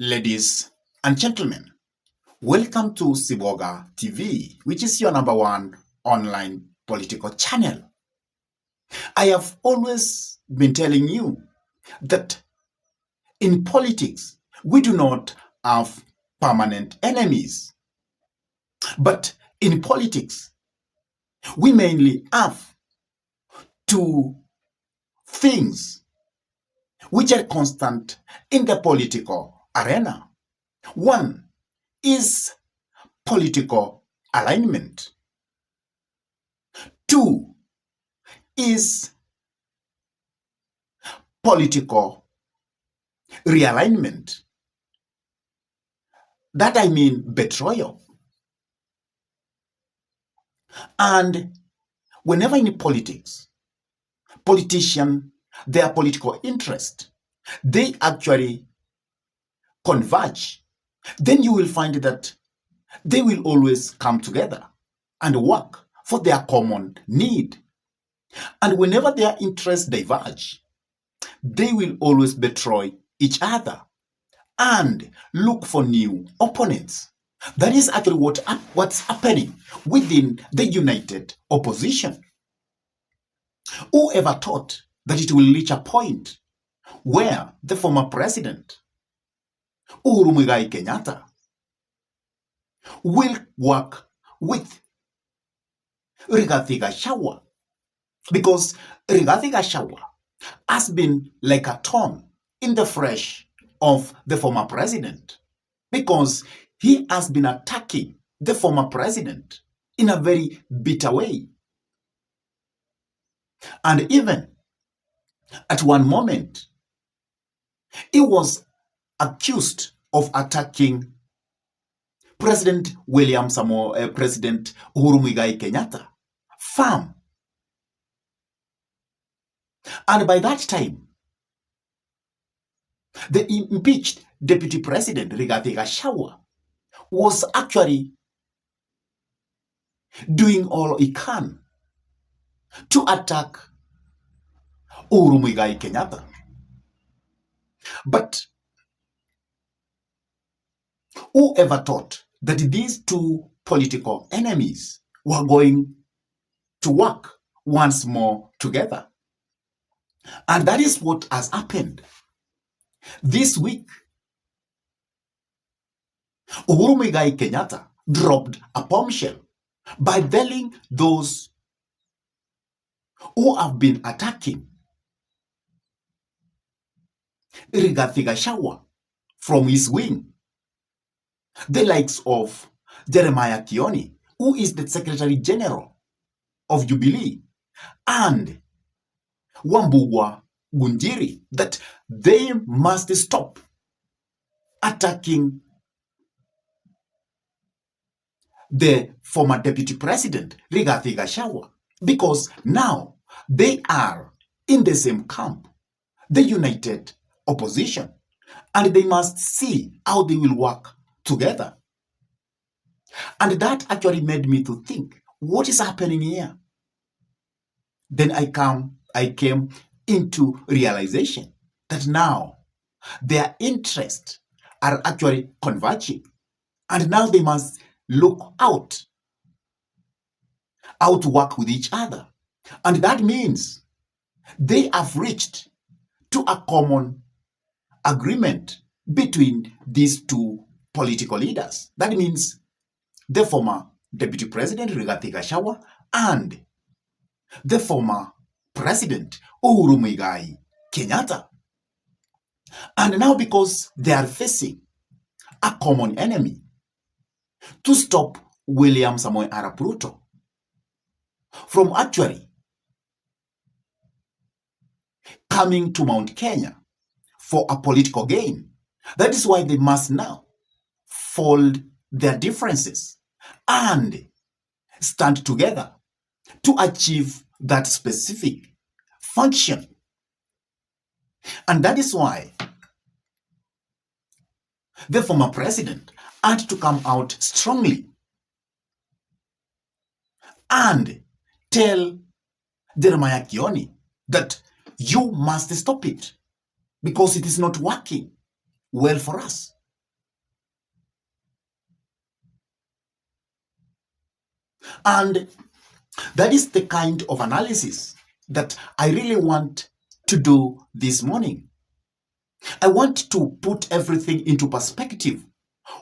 Ladies and gentlemen, welcome to Siboga TV, which is your number one online political channel. I have always been telling you that in politics, we do not have permanent enemies. But in politics, we mainly have two things which are constant in the political arena. One is political alignment. Two is political realignment. That I mean betrayal. And whenever in politics, politicians, their political interest, they actually converge, then you will find that they will always come together and work for their common need. And whenever their interests diverge, they will always betray each other and look for new opponents. That is actually what's happening within the united opposition. Who ever thought that it will reach a point where the former president, Uhuru Muigai Kenyatta, will work with Rigathi, because Rigathi has been like a thorn in the flesh of the former president, because he has been attacking the former president in a very bitter way. And even at one moment, he was accused of attacking President President Uhuru Muigai Kenyatta farm. And by that time, the impeached Deputy President Rigathi was actually doing all he can to attack Uhuru Muigai Kenyatta. But who ever thought that these two political enemies were going to work once more together? And that is what has happened. This week, Uhuru Muigai Kenyatta dropped a bombshell by telling those who have been attacking Rigathi from his wing, the likes of Jeremiah KIONI, who is the Secretary General of Jubilee, and WAMBUGU, that they must stop attacking the former Deputy President Rigathi, because now they are in the same camp, the united opposition, and they must see how they will work together. And that actually made me to think, what is happening here? Then I came into realization that now their interests are actually converging, and now they must look out how to work with each other. And that means they have reached to a common agreement between these two political leaders. That means the former Deputy President Rigathi and the former President Uhuru Muigai Kenyatta. And now, because they are facing a common enemy, to stop William Samoei Arap Ruto from actually coming to Mount Kenya for a political gain, that is why they must now fold their differences and stand together to achieve that specific function. And that is why the former president had to come out strongly and tell Jeremiah KIONI that you must stop it, because it is not working well for us. And that is the kind of analysis that I really want to do this morning. I want to put everything into perspective.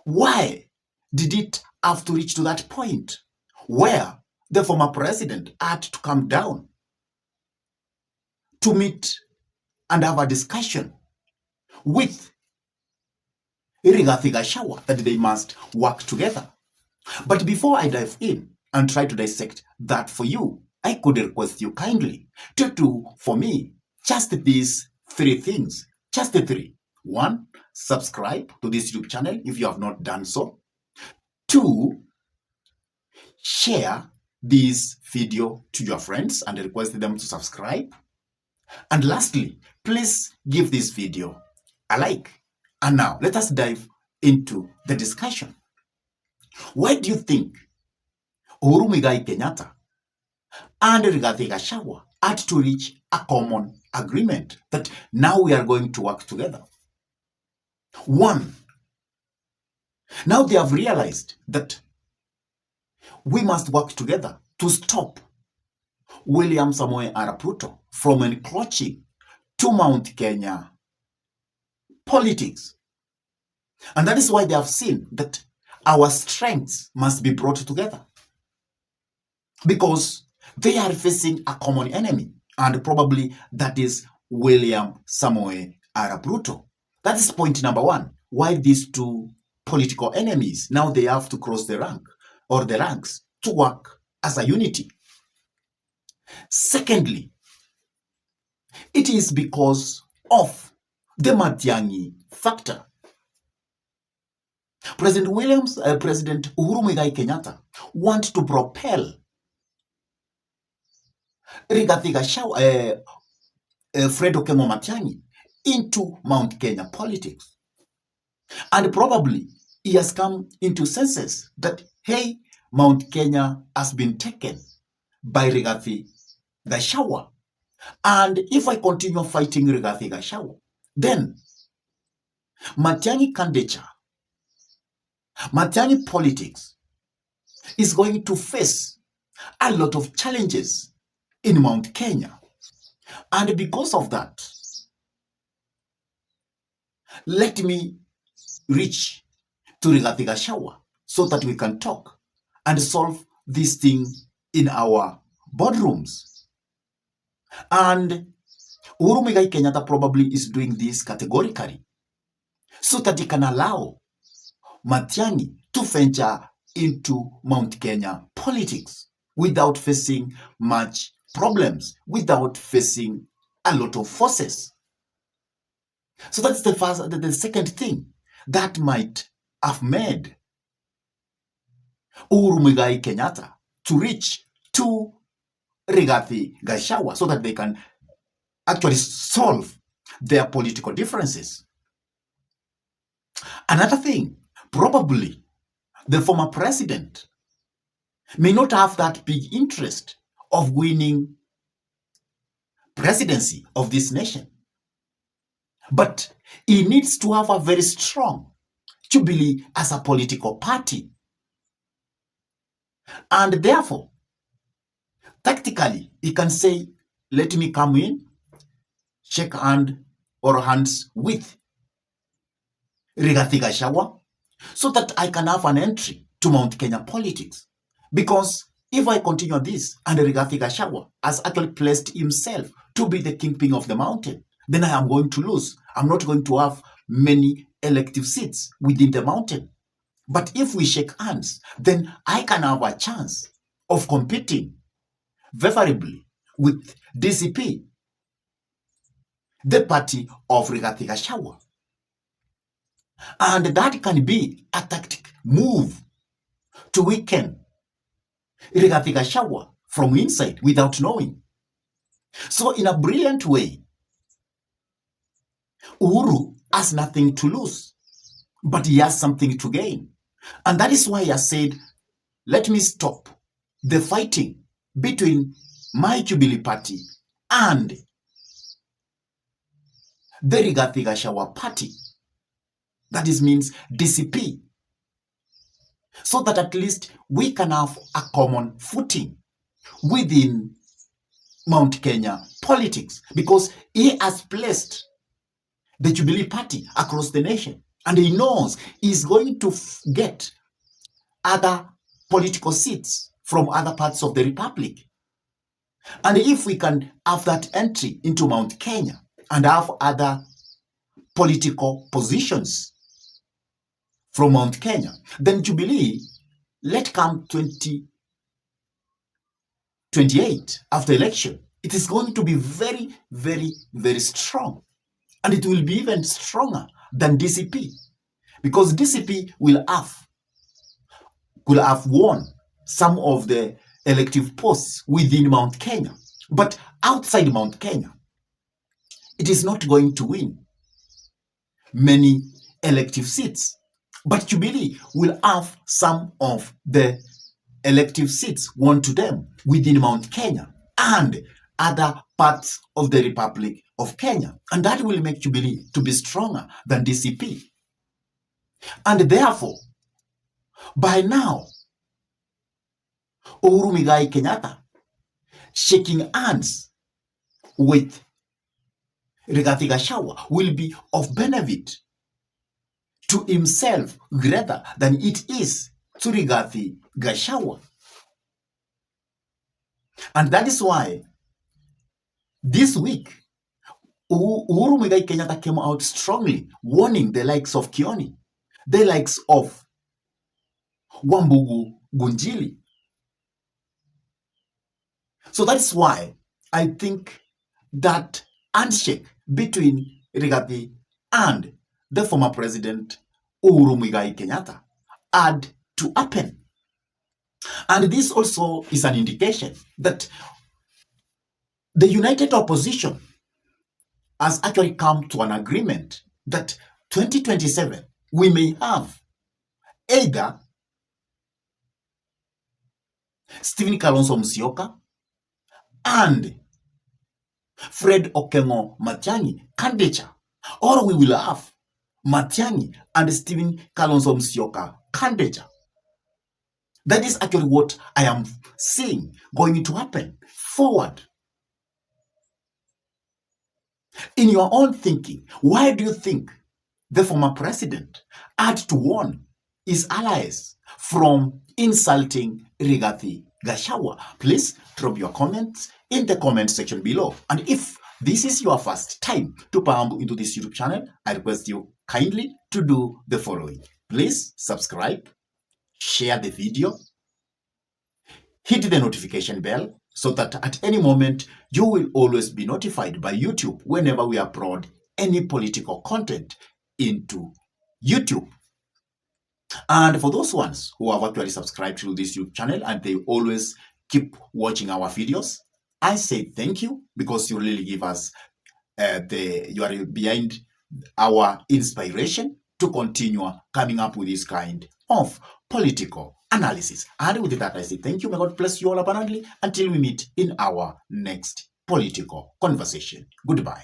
Why did it have to reach to that point where the former president had to come down to meet and have a discussion with Rigathi Gachagua that they must work together? But before I dive in and try to dissect that for you, I could request you kindly to do for me just these three things. Just the three. 1, subscribe to this YouTube channel if you have not done so. 2, share this video to your friends and request them to subscribe. And lastly, please give this video a like. And now let us dive into the discussion. Why do you think Uhuru Muigai Kenyatta and Rigathi Gachagua had to reach a common agreement that now we are going to work together? 1, now they have realized that we must work together to stop William Samoei Arap Ruto from encroaching to Mount Kenya politics. And that is why they have seen that our strengths must be brought together, because they are facing a common enemy, and probably that is William Samoei Arap Ruto. That is point number 1. Why these two political enemies, now they have to cross the ranks to work as a unity. Secondly, it is because of the Matiang'i factor. President Uhuru Muigai Kenyatta wants to propel Rigathi Gachagua, Fred Okengo Matiang'i into Mount Kenya politics. And probably he has come into senses that, hey, Mount Kenya has been taken by Rigathi Gachagua. And if I continue fighting Rigathi Gachagua, then Matiang'i candidature, Matiang'i politics is going to face a lot of challenges in Mount Kenya. And because of that, let me reach to Rigathi Gachagua so that we can talk and solve this thing in our boardrooms. And Uhuru Muigai Kenyatta probably is doing this categorically so that he can allow Matiang'i to venture into Mount Kenya politics without facing much problems, without facing a lot of forces. So that's the second thing that might have made Uhuru Muigai Kenyatta to reach to Rigathi Gachagua so that they can actually solve their political differences. Another thing, probably the former president may not have that big interest of winning presidency of this nation, but he needs to have a very strong Jubilee as a political party. And therefore, tactically, he can say, let me come in, shake hands with Rigathi Gachagua so that I can have an entry to Mount Kenya politics. Because if I continue this and Rigathi Gachagua has actually placed himself to be the kingpin of the mountain, then I am going to lose. I'm not going to have many elective seats within the mountain. But if we shake hands, then I can have a chance of competing favorably with DCP, the party of Rigathi Gachagua. And that can be a tactic move to weaken Rigathi Gachagua from inside without knowing. So in a brilliant way, Uhuru has nothing to lose, but he has something to gain. And that is why I said, let me stop the fighting between my Jubilee party and the Rigathi Gachagua party. That is means DCP. so that at least we can have a common footing within Mount Kenya politics, because he has placed the Jubilee Party across the nation, and he knows he's going to get other political seats from other parts of the republic. And if we can have that entry into Mount Kenya and have other political positions from Mount Kenya, then Jubilee, let come 2028 after election, it is going to be very, very, very strong. And it will be even stronger than DCP, because DCP could have won some of the elective posts within Mount Kenya. But outside Mount Kenya, it is not going to win many elective seats. But Jubilee will have some of the elective seats won to them within Mount Kenya and other parts of the Republic of Kenya. And that will make Jubilee to be stronger than DCP. And therefore, by now, Uhuru Muigai Kenyatta shaking hands with Rigathi Gachagua will be of benefit to himself greater than it is to Rigathi Gachagua. And that is why this week, Uhuru Muigai Kenyatta came out strongly, warning the likes of KIONI, the likes of WAMBUGU Gunjili. So that's why I think that handshake between Rigathi and the former president Uhuru Muigai Kenyatta had to happen. And this also is an indication that the united opposition has actually come to an agreement that 2027 we may have either Stephen Kalonzo Musyoka and Fred Okengo Matiang'i candidature, or we will have Matiang'i and Stephen Kalonzo Musyoka candidature. That is actually what I am seeing going to happen forward. In your own thinking, why do you think the former president had to warn his allies from insulting Rigathi Gachagua? Please drop your comments in the comment section below. And if this is your first time to palm into this YouTube channel, I request you kindly to do the following. Please subscribe, share the video, hit the notification bell so that at any moment you will always be notified by YouTube whenever we upload any political content into YouTube. And for those ones who have actually subscribed to this YouTube channel and they always keep watching our videos, I say thank you, because you really give us you are behind our inspiration to continue coming up with this kind of political analysis. And with that, I say thank you. May God bless you all abundantly until we meet in our next political conversation. Goodbye.